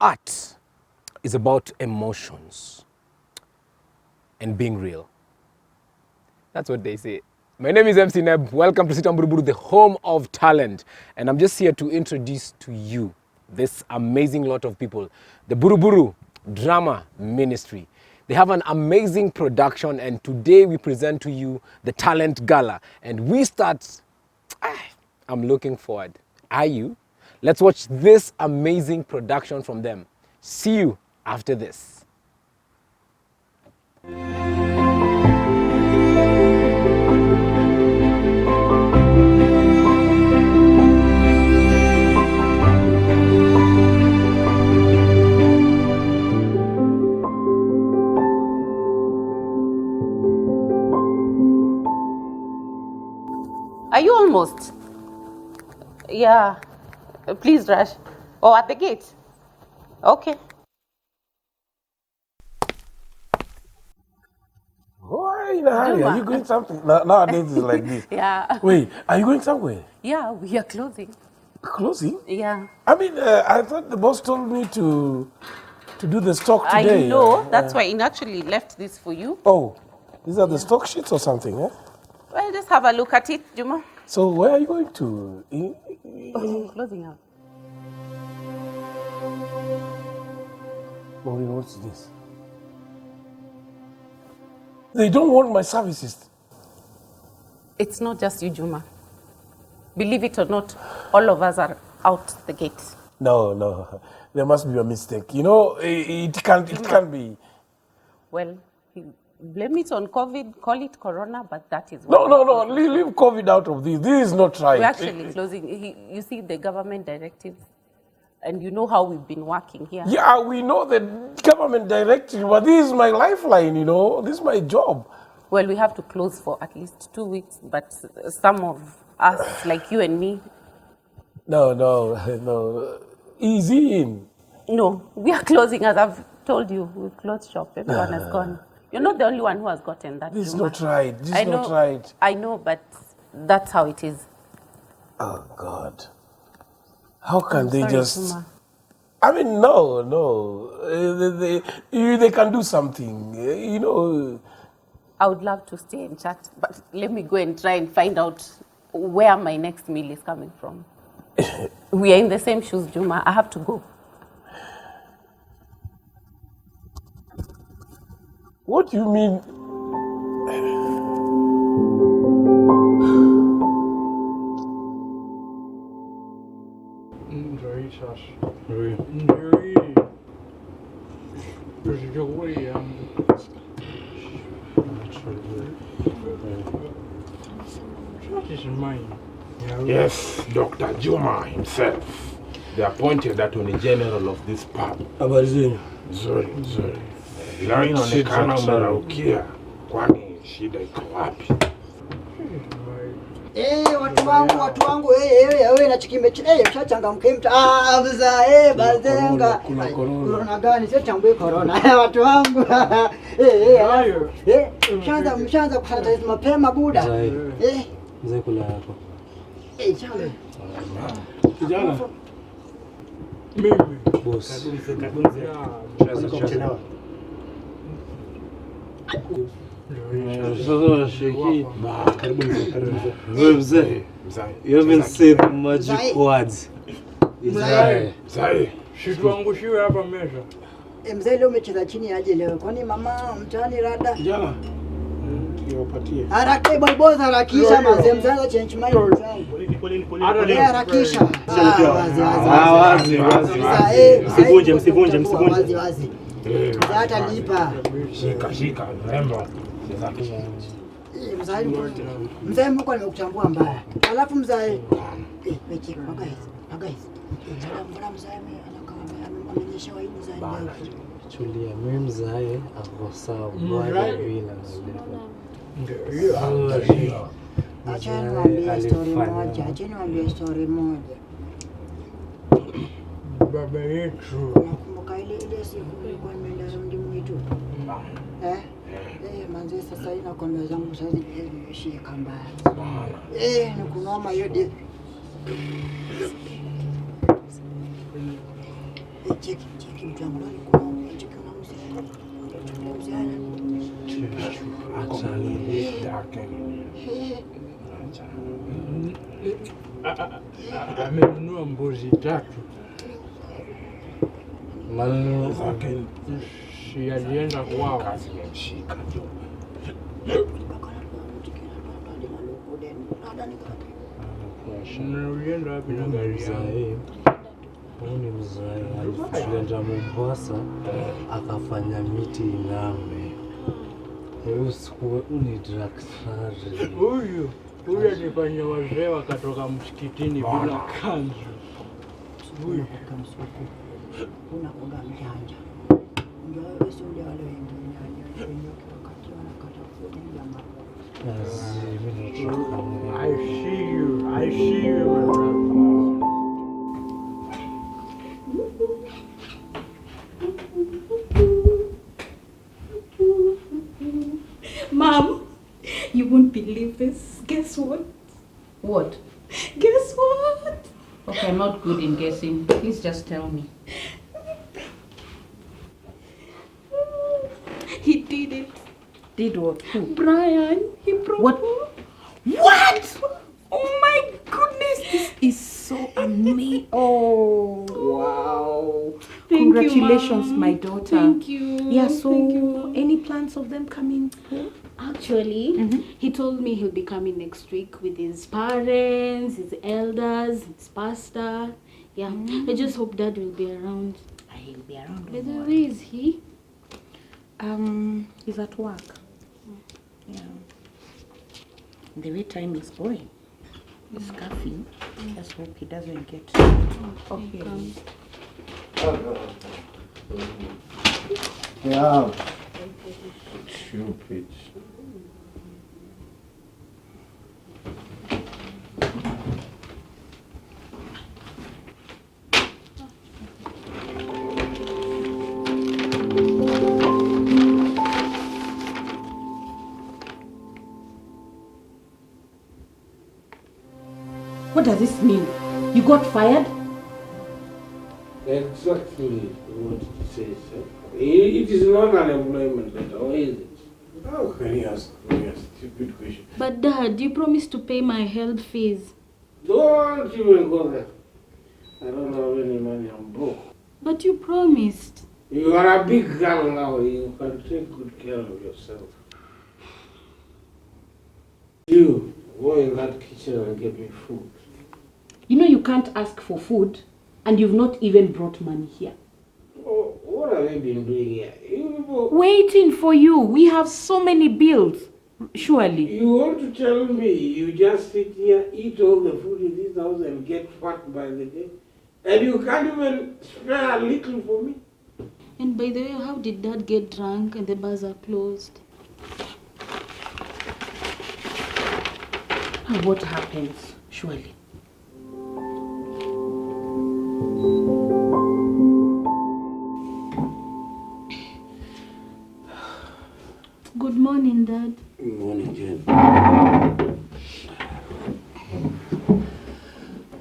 Art is about emotions and being real. That's what they say. My name is MC Neb. Welcome to Sitam Buruburu, the home of talent. And I'm just here to introduce to you this amazing lot of people, the Buruburu Drama Ministry. They have an amazing production, and today we present to you the Talent Gala. And we start, I'm looking forward. Are you? Let's watch this amazing production from them. See you after this. Are you almost? Yeah. Please rush. Oh, at the gate? Okay. Why in a hurry? Are you going something? Nowadays it's like this. Yeah. Wait, are you going somewhere? Yeah, we are closing. Closing? Yeah. I mean, I thought the boss told me to do the stock today. I know. That's why I actually left this for you. Oh, these are the stock sheets or something, eh? Well, just have a look at it, Juma. So where are you going to? Closing out. Maureen, what's this? They don't want my services. It's not just you, Juma. Believe it or not, all of us are out the gate. No. There must be a mistake. You know, it can't be. Well, blame it on COVID, call it Corona, but that is No. what Leave COVID out of this. This is not right. we're actually closing. You see the government directives, and you know how we've been working here. Yeah, we know the government directive, but this is my lifeline, you know. This is my job. Well, we have to close for at least 2 weeks, but some of us, like you and me, No. Easy in. no, we are closing. As I've told you, we've closed shop. Everyone has gone. You're not the only one who has gotten that. This is Juma. not right. This I is know, not right. I know, but that's how it is. Oh, God. How can they Sorry, just... Juma. I mean, no. They can do something, you know. I would love to stay and chat, but let me go and try and find out where my next meal is coming from. We are in the same shoes, Juma. I have to go. What do you mean? Yes, Dr. Juma himself, the appointed attorney general of this part. Habari zenu? Nzuri. Leo inaonekana umeraukia, kwani shida iko wapi? Watu wangu wewe na chikimbe ushachangamka mta bazenga corona gani sio chambwe corona watu wangu mshaanza kusanitize mapema buda mzee kula yako chale Kijana. Mimi. boss mzee, you haven't said the magic words. Zai. Situangushiwe hapa meza. Mzee leo umecheza chini aje leo? Kwani mama mtani rada? Kijana. Tuwapatie. Haraka boy harakisha mzee mzaza change mind zangu. Harakisha. Wazi. Msivunje. Wazi. Hata lipa. Shika, rembo. Mzee mko nimekutambua mbaya. Alafu mzee mechi guys. Mbona mzee anaonyesha waini mzee. Tulia, mimi mzae ako sawa bwana bila Acha niwaambie story moja. Baba yetu. Nakumbuka ile siku nilikuwa nimeenda raundi mwitu. Manze sasa ina kombe zangu sasa nimeshika mbaya. Nikunoma hiyo Cheki mtu wangu alikuwa cheki na amenunua mbuzi 3. Maneno zake Si alienda kwao. Kazi imemshika tu. Ulienda wapi na gari yangu? Huyu ni mzee. Tulienda Mombasa akafanya miti ing'ambe. Huyu siku ni daktari. Huyu alifanya wazee wakatoka msikitini bila kanzu. Huyu kamsuku. Unakuga mjanja. Ndio wewe sio ule wale wengine wakati wanakata kuni ya mambo. I see you, my brother. Mom, you won't believe this. Guess what? What? Guess what? Okay, I'm not good in guessing. Please just tell me. He did it. Did what? Who? Brian, he proposed. What? What? Oh my goodness, this is so amazing. Oh, wow. Thank Congratulations, you, Mom. my daughter. Thank you. Yeah, so Thank you, Mom. any plans of them coming home? Actually, he told me he'll be coming next week with his parents, his elders, his pastor. Yeah, I just hope Dad will be around. He'll be around. By the way, where is he? He's at work. Yeah. The way time is going, it's scuffing. Just hope he doesn't get. Okay. yeah. Stupid. What does this mean? You got fired? Exactly what it says. It is not an employment letter, or is it? How can you ask me a stupid question? But Dad, you promised to pay my health fees. Don't even go there. I don't have any money, I'm broke. But you promised. You are a big girl now, you can take good care of yourself. You, go in that kitchen and get me food. You know you can't ask for food and you've not even brought money here. Oh, what have you been doing here? You people, Waiting for you. We have so many bills. Surely. you want to tell me you just sit here, eat all the food in this house and get fat by the day? And you can't even spare a little for me? And by the way, how did Dad get drunk and the bars are closed? What happens? Surely. Good morning, Dad. Good morning, Jane.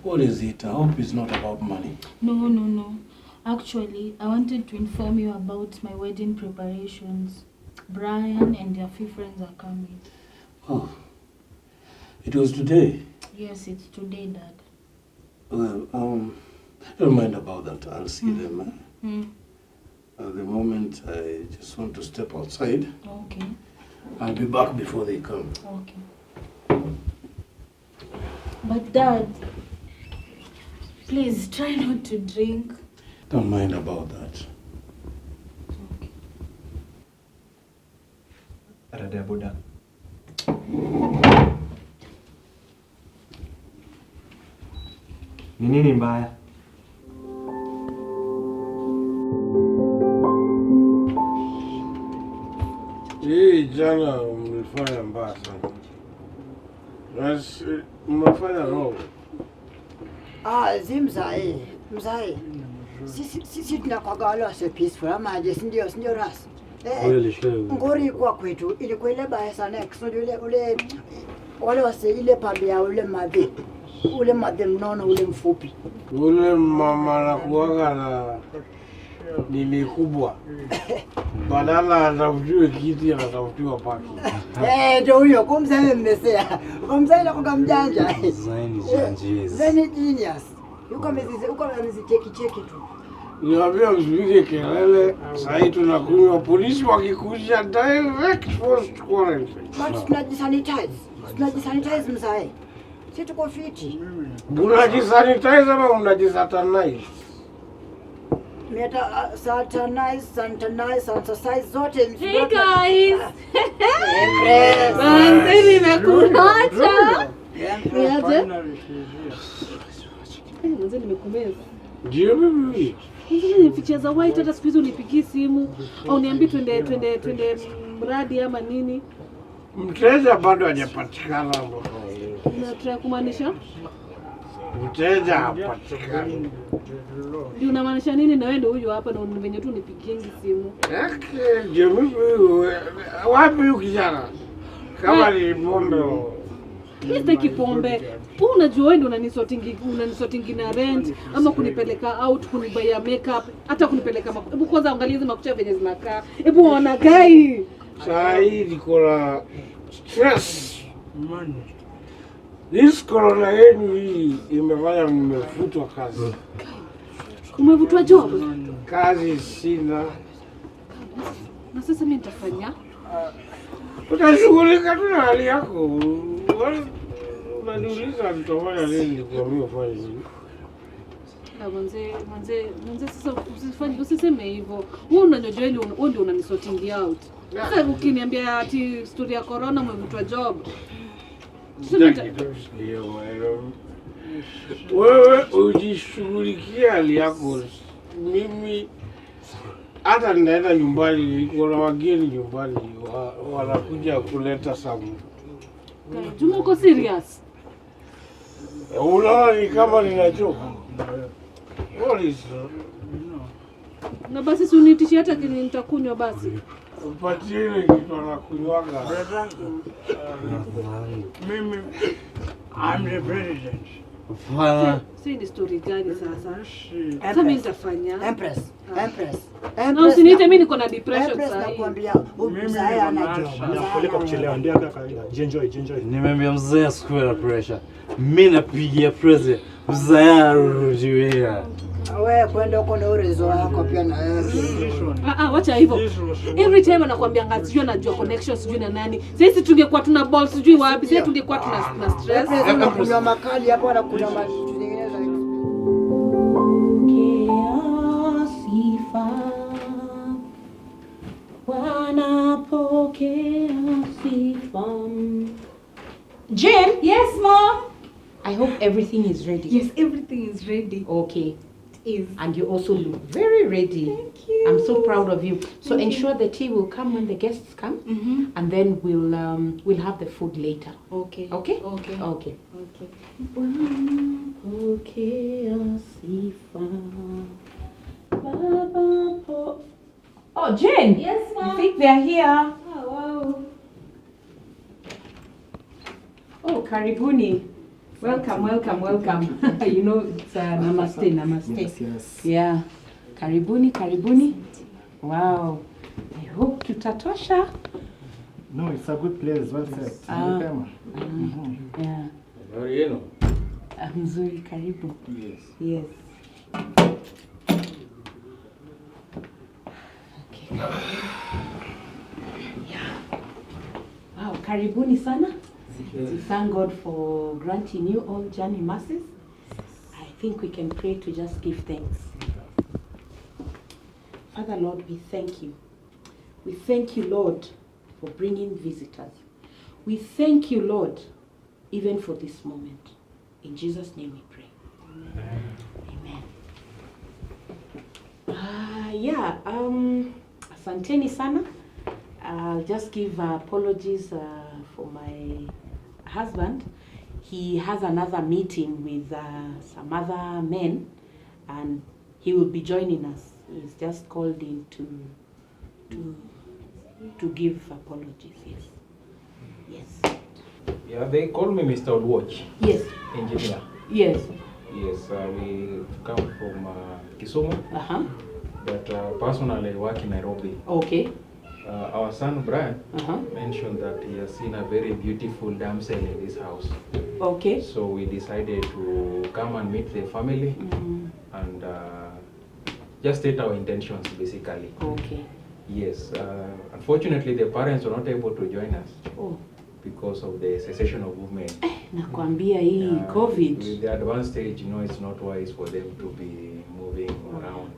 What is it? I hope it's not about money. No. Actually, I wanted to inform you about my wedding preparations. Brian and their few friends are coming. Oh, it was today. Yes, it's today, Dad. Well, don't mind about that. I'll see them. At the moment, I just want to step outside. Okay. I'll be back before they come. Okay. But Dad, please try not to drink. Don't mind about that. Rada boda. Ni nini mbaya? Hii jana mlifanya mbaya sana. Mmefanya wrong. Zimzae, mzae. Sisi tunakwaga wale wase peaceful ama je, sindio rasi? Ngori kwa kwetu ilikuwa ile baya sana, ule wale wase ile pambi ya ule madhe mnono ule mfupi. Ule mama anakuwaga nini kubwa. Badala atafutiwe kiti anatafutiwa paki. Ndio huyo kumzee mmesea. Kumzee na kuga mjanja. Zeni genius. Yuko amezicheki tu. Niwaambia msipige kelele, sasa tunakunywa, polisi wakikuja direct forced quarantine. But tunajisanitize mzee. Si tuko fiti. Unajisanitize ama unajisatanize? Meta satanize zote. Hey guys. Empress. Manze nimekuacha. Niaje? Manze nimekumeza. Ndio mimi. Hizi picha za white hata siku hizo unipigie simu au niambie twende mradi ama nini? Mteja bado hajapatikana mbona? Unataka kumaanisha? Mteja hapatikani. Ndio unamaanisha nini na wewe ndio huyo hapa na venye tu unipigiengi simu? Ndio mimi. Wapi ukijana? Kama ni pombe. Sitaki pombe. Unajua wewe ndio unanisotingi na rent ama kunipeleka out kunibaya makeup hata kunipeleka hebu kwanza angalia hizo makucha venye zinakaa. Hebu ona gai. Saa hii niko na stress. This corona yenu hii imefanya nimefutwa kazi. Umevutwa job? Kazi sina. Na sasa mimi nitafanya? Utashughulika tu na hali yako. Unaniuliza nitafanya nini nikwambie ufanye nini? Manze sasa usiseme hivyo. Wewe unajua wewe ndio unanisorting out. Sasa ukiniambia ati story ya corona umevutwa job. Wewe ujishughulikia hali yako. Mimi hata ninaenda nyumbani, niko na wageni nyumbani wanakuja kuleta samu. Juma uko serious? Unaona ni kama ninachoka. Na basi si unitishe hata kile nitakunywa basi. Upatie ile kitu anakunywaga. Mimi I'm the president. Si ni story gani sasa? Sasa mimi nitafanya. Empress. Na usiniite mimi niko na depression sasa. Nakwambia mzee ana job. Kuliko kuchelewa ndio kawaida. Enjoy. Nimeambia mzee asikuwe na pressure. Mimi napigia president. Mzee arujuia. Wewe kwenda huko na urezo wako pia na wewe. Wacha hivyo. Every time anakuambia ngazijua najua connection sijui na nani. Sisi tungekuwa tuna ball sijui wapi. Sisi tungekuwa tuna stress. Kunywa makali hapo na kunywa maji zingine za Jen? Yes, Mom. I hope everything is ready. Yes, everything is ready. Okay. Is. And you also look very ready. Thank you. I'm so proud of you. So ensure the tea will come when the guests come, and then we'll have the food later. Okay. Okay? Okay. Okay. Oh, Jen. Yes, Mom. I think they're here. Oh, wow. Oh, karibuni. Welcome. You know, it's namaste. Yes. Yeah. Karibuni. Wow. I hope tutatosha. No, it's a good place. Well said. Yeah. How are you? Mzuri, karibu. Yes. Okay. Yeah. Wow, karibuni sana. We thank God for granting you all journey masses. I think we can pray to just give thanks. Father Lord, we thank you. We thank you, Lord, for bringing visitors. We thank you, Lord, even for this moment. In Jesus' name we pray. Amen. Asanteni sana. I'll just give apologies for my husband. He has another meeting with some other men, and he will be joining us. He's just called in to give apologies. Yes. Yeah, they call me Mr. Woodwatch. Yes. Engineer. Yes. Yes, we come from Kisumu. but personally I work in Nairobi. Okay. Our son Brian Uh-huh. mentioned that he has seen a very beautiful damsel in this house. Okay. So we decided to come and meet the family and just state our intentions basically. Okay. Yes. Unfortunately, the parents were not able to join us Oh. because of the cessation of movement. Nakwambia hii COVID. With the advanced stage, it's not wise for them to be moving around.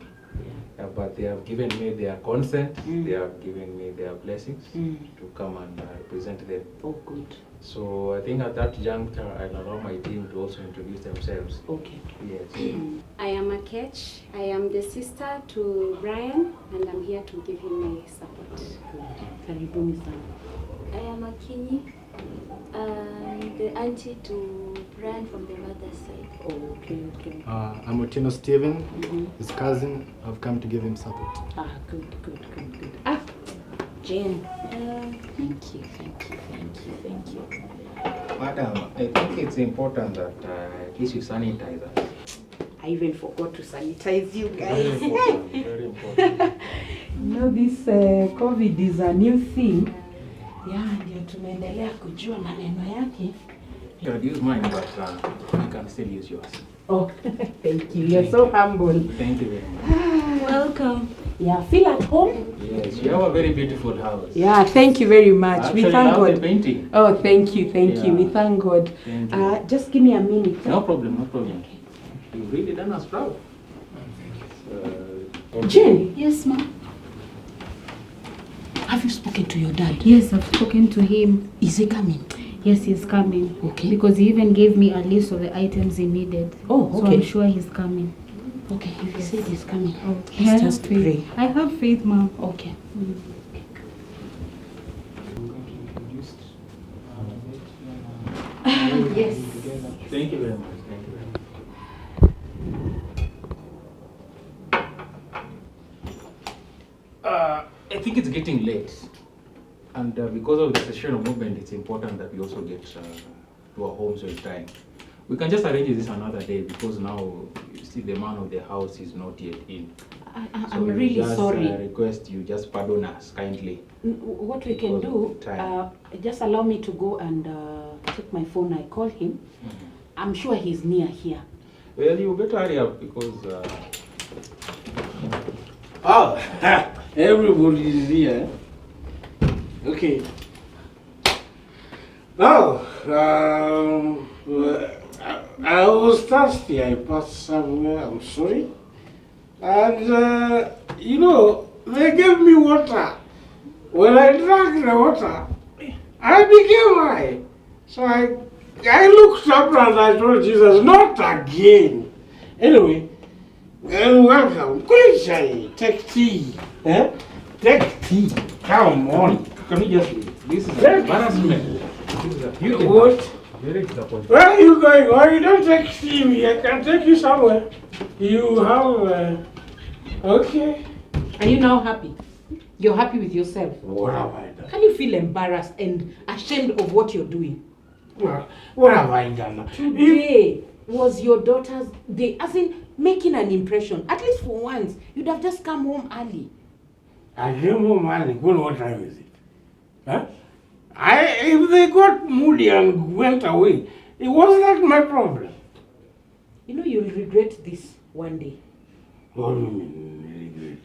But they have given me their consent, they have given me their blessings to come and represent them. Oh, good. So I think at that juncture, I'll allow my team to also introduce themselves. Okay. Yes. I am Akech. I am the sister to Brian, and I'm here to give him my support. Karibuni sana. I am Akinyi, the auntie to Brian from the mother's side. Oh, okay, okay. I'm Otino Steven, his cousin. I've come to give him support. Ah, good. Ah, Jane. Thank you. Madam, I think it's important that at least you sanitize us. I even forgot to sanitize you guys. Very important, very important. This COVID is a new thing. Yeah, ndio tumeendelea kujua maneno yake. You can use mine, but you can still use yours. Oh, thank you. You're so humble. Thank you very much. Welcome. Yeah, feel at home. Yes, you have a very beautiful house. Yeah, thank you very much. Actually, We thank love God. the painting. Oh, thank you. Yeah. We thank God. Thank you. Just give me a minute. No problem. You've really done us proud. Jane. Yes, ma'am. Have you spoken to your dad? Yes, I've spoken to him. Is he coming? Yes, he's coming. Okay. Because he even gave me a list of the items he needed. Oh, So okay. I'm sure he's coming. Okay, if he said he's coming, Okay. let's just pray. I have faith, Mom. Okay. Yes. Thank you very much. I think it's getting late, and because of the session of movement, it's important that we also get to our homes on time. We can just arrange this another day because now you see the man of the house is not yet in. I'm really sorry. Request you just pardon us kindly. What we can do, just allow me to go and take my phone. I call him. I'm sure he's near here. Well, you better hurry up because. Oh, everybody is here. Okay. Now, I was thirsty. I passed somewhere. I'm sorry. And, they gave me water. When I drank the water, I became high. So I looked up and I told Jesus, not again. Anyway, welcome. Kulichai, take tea. Take tea. Come on. Can you just leave? This is an embarrassment. This is a huge What? Very disappointing. Where are you going? Why you don't take tea? I can take you somewhere. You have, okay. Are you now happy? You're happy with yourself? What have I done? Can you feel embarrassed and ashamed of what you're doing? What have I done? Today was your daughter's day, as in making an impression. At least for once, you'd have just come home early. I came home early. What time is it? Huh? If they got moody and went away, it was not my problem. You know you'll regret this one day. What do you mean,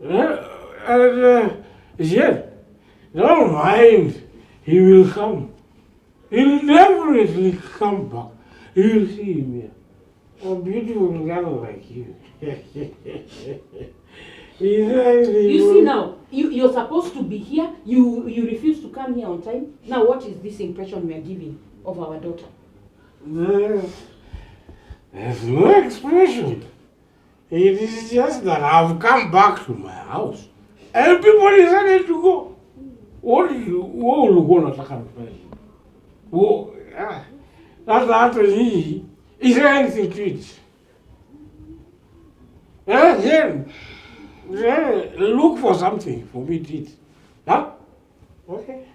regret? Yes, don't mind. He will come. He'll definitely come back. You'll see him here. A beautiful girl like you. You see now, you're supposed to be here. You refuse to come here on time. Now what is this impression we are giving of our daughter? There's no expression. It is just that I've come back to my house and people decided to go. What will you go to Oh, that's the answer. Is there anything to it? Then look for something for me to eat. Huh? Okay.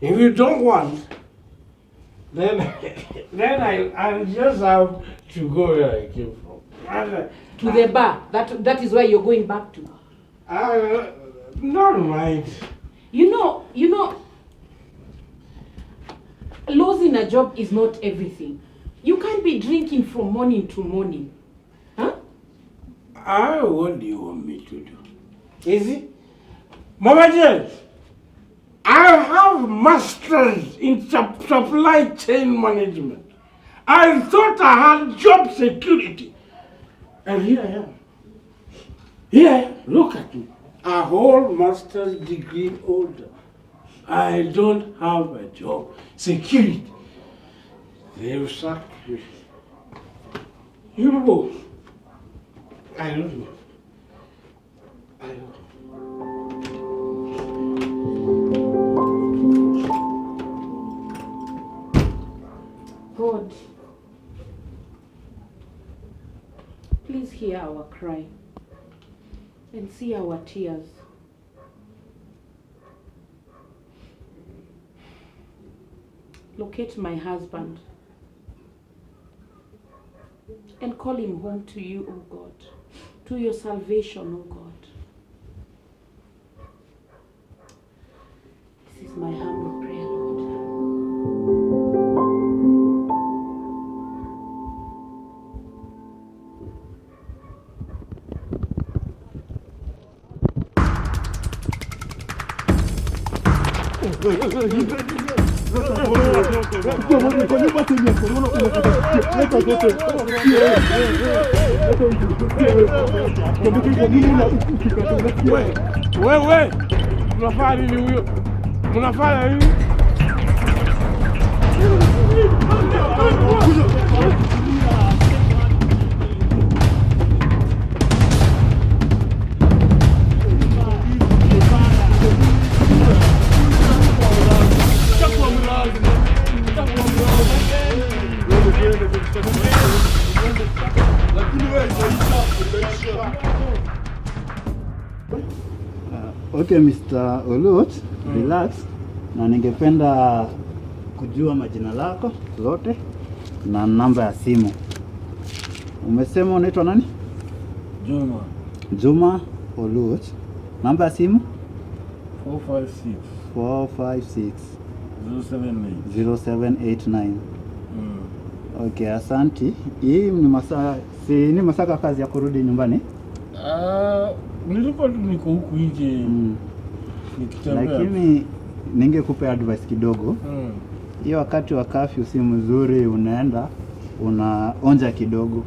If you don't want, then I'll just have to go where I came from. To the bar. That is where you're going back to. Not mind. You know, losing a job is not everything. You can't be drinking from morning to morning. Huh? What do you want me to do? Is it? Mama Jane, I have masters in supply chain management. I thought I had job security. And here I am. Here, look at me. A whole master's degree holder. I don't have a job security. They've sacked me. You know, I don't know. I don't know. God, please hear our cry and see our tears. Locate my husband and call him home to you, O God, to your salvation, O God. This is my humble prayer, Lord. Wewe unafanya nini huyo? Unafanya nini? Okay, Mr. Oluoch, relax. Na ningependa kujua majina lako zote na namba ya simu. Umesema unaitwa nani? Juma. Juma Oluoch. Namba ya simu? 456 0789. Okay, asanti. Hii ni masaa kazi ya kurudi nyumbani? Nilikuwa tu niko huku nje nikitembea. Lakini ningekupa advice kidogo. Hiyo wakati wa curfew si mzuri, unaenda unaonja kidogo.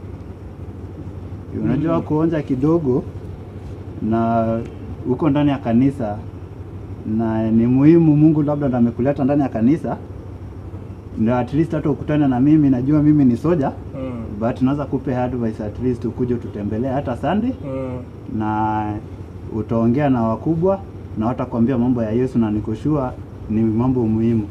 Unajua kuonja kidogo na uko ndani ya kanisa na ni muhimu, Mungu labda ndo amekuleta ndani ya kanisa. Ndio at least hata ukutane na mimi, najua mimi ni soja. But naweza kupe advice at least ukuje tutembelee hata Sunday. Na utaongea na wakubwa na watakwambia mambo ya Yesu, na nikushua ni mambo muhimu.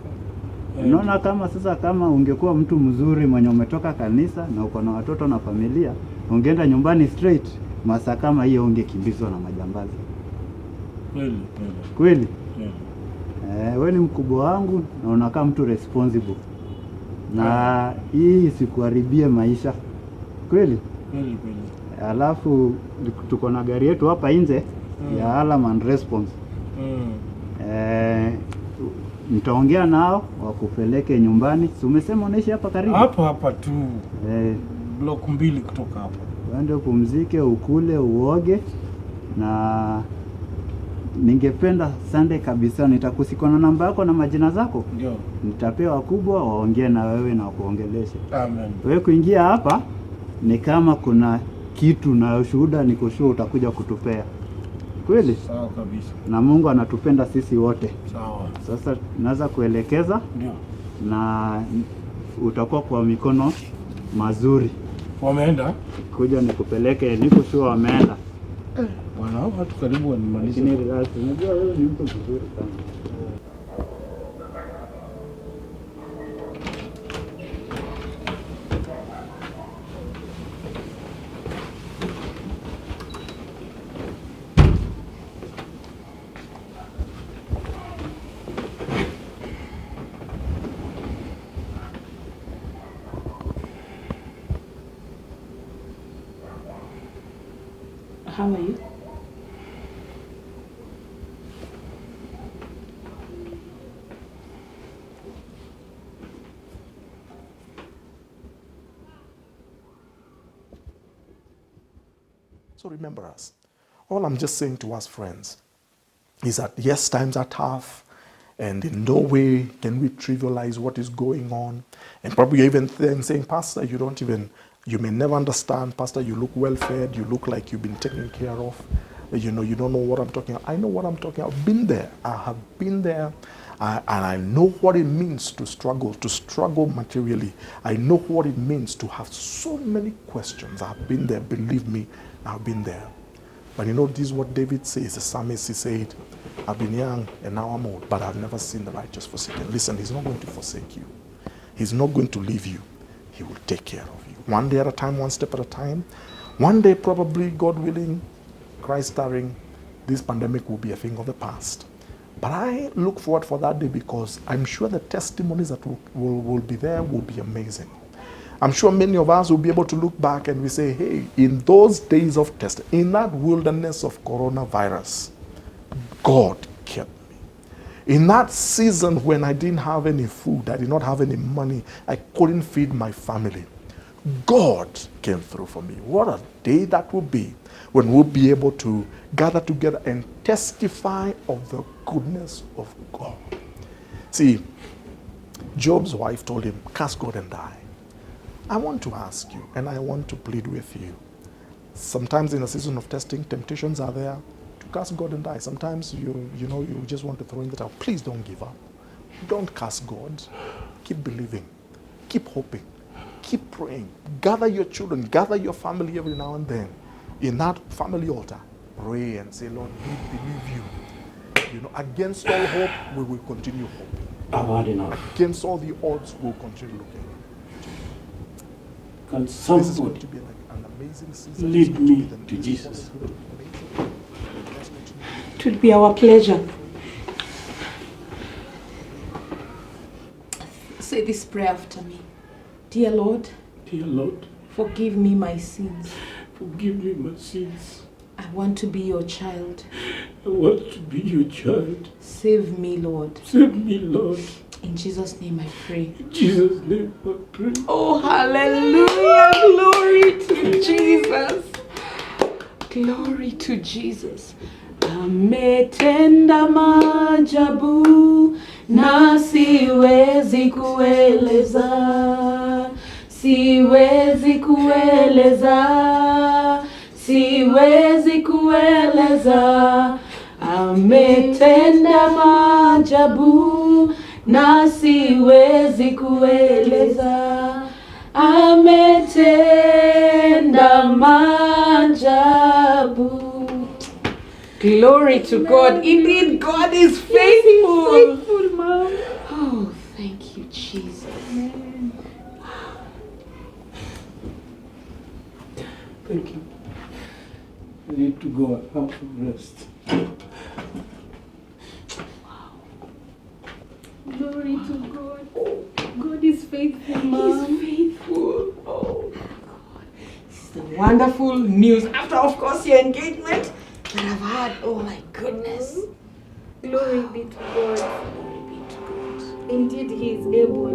Unaona, kama sasa kama ungekuwa mtu mzuri mwenye umetoka kanisa na uko na watoto na familia, ungeenda nyumbani straight, masaa kama hiyo ungekimbizwa na majambazi. Kweli? Wewe ni mkubwa wangu na unakaa mtu responsible. Na hii isikuharibie maisha. Kweli? Alafu tuko na gari yetu hapa nje ya alarm and response. Nitaongea nao wakupeleke nyumbani. Si umesema unaishi hapa karibu? Hapa tu. Block 2 kutoka hapa. Uende upumzike, ukule, uoge, na ningependa Sunday kabisa nitakusiko na namba yako na majina zako. Ndio. Nitapewa kubwa waongee na wewe na kuongelesha. Amen. Wewe kuingia hapa ni kama kuna kitu na ushuhuda nikushua utakuja kutupea. Kweli? Sawa kabisa. Na Mungu anatupenda sisi wote. Sawa. Sasa naweza kuelekeza. Ndio. Na utakuwa kwa mikono mazuri. Wameenda? Kuja nikupeleke, nikushua wameenda. Bwana, watu karibu wanimalize. Lakini relax, unajua wewe ni mtu mzuri sana. How are you? So remember us. All I'm just saying to us, friends, is that yes, times are tough, and in no way can we trivialize what is going on. And probably even then saying, Pastor, you may never understand. Pastor, you look well fed. You look like you've been taken care of. You don't know what I'm talking about. I know what I'm talking about. I've been there. I have been there. And I know what it means to struggle materially. I know what it means to have so many questions. I've been there. Believe me, I've been there. But this is what David says. The psalmist, he said, I've been young and now I'm old, but I've never seen the righteous forsaken. Listen, he's not going to forsake you. He's not going to leave you. He will take care of you. One day at a time, one step at a time. One day, probably, God willing, Christ starring, this pandemic will be a thing of the past. But I look forward for that day because I'm sure the testimonies that will be there will be amazing. I'm sure many of us will be able to look back and we say, hey, in those days of testing, in that wilderness of coronavirus, God kept me. In that season when I didn't have any food, I did not have any money, I couldn't feed my family, God came through for me. What a day that will be when we'll be able to gather together and testify of the goodness of God. See, Job's wife told him, curse God and die. I want to ask you, and I want to plead with you. Sometimes in a season of testing, temptations are there to curse God and die. Sometimes you just want to throw in the towel. Please don't give up. Don't curse God. Keep believing. Keep hoping. Keep praying. Gather your children. Gather your family every now and then. In that family altar, pray and say, Lord, we believe you. Against all hope, we will continue hoping. I've had enough. Against all the odds, we'll continue looking. Can This is going somebody to be an amazing season. lead me to Jesus? It would be our pleasure. Say this prayer after me. Dear Lord, forgive me my sins. Forgive me my sins. I want to be your child. I want to be your child. Save me, Lord. Save me, Lord. In Jesus' name I pray. In Jesus' name I pray. Oh, hallelujah. Glory to Jesus. Glory to Jesus. Ametenda maajabu na siwezi kueleza. Siwezi kueleza. Siwezi kueleza. Ametenda maajabu na siwezi kueleza. Ametenda maajabu. Glory to God. Indeed, God is faithful. Faithful, Mom. Oh, thank you, Jesus. Amen. Thank you. I need to go. I have to rest. Glory to God. God is faithful, Mom. He's faithful. Oh, God. This is the wonderful news. After, of course, your engagement that I've had. Oh, my goodness. Glory be to God. Glory be to God. Indeed, He is able.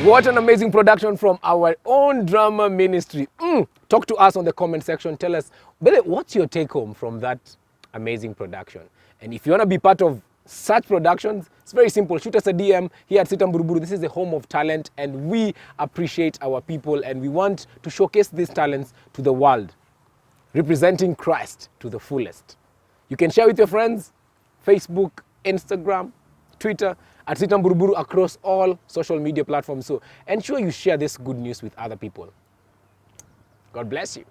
What an amazing production from our own drama ministry. Talk to us on the comment section. Tell us, Billy, what's your take home from that amazing production? And if you want to be part of such productions, it's very simple. Shoot us a DM here at Sitam Buruburu. This is the home of talent, and we appreciate our people, and we want to showcase these talents to the world, representing Christ to the fullest. You can share with your friends, Facebook, Instagram, Twitter, at Sitam Buruburu across all social media platforms. So ensure you share this good news with other people. God bless you.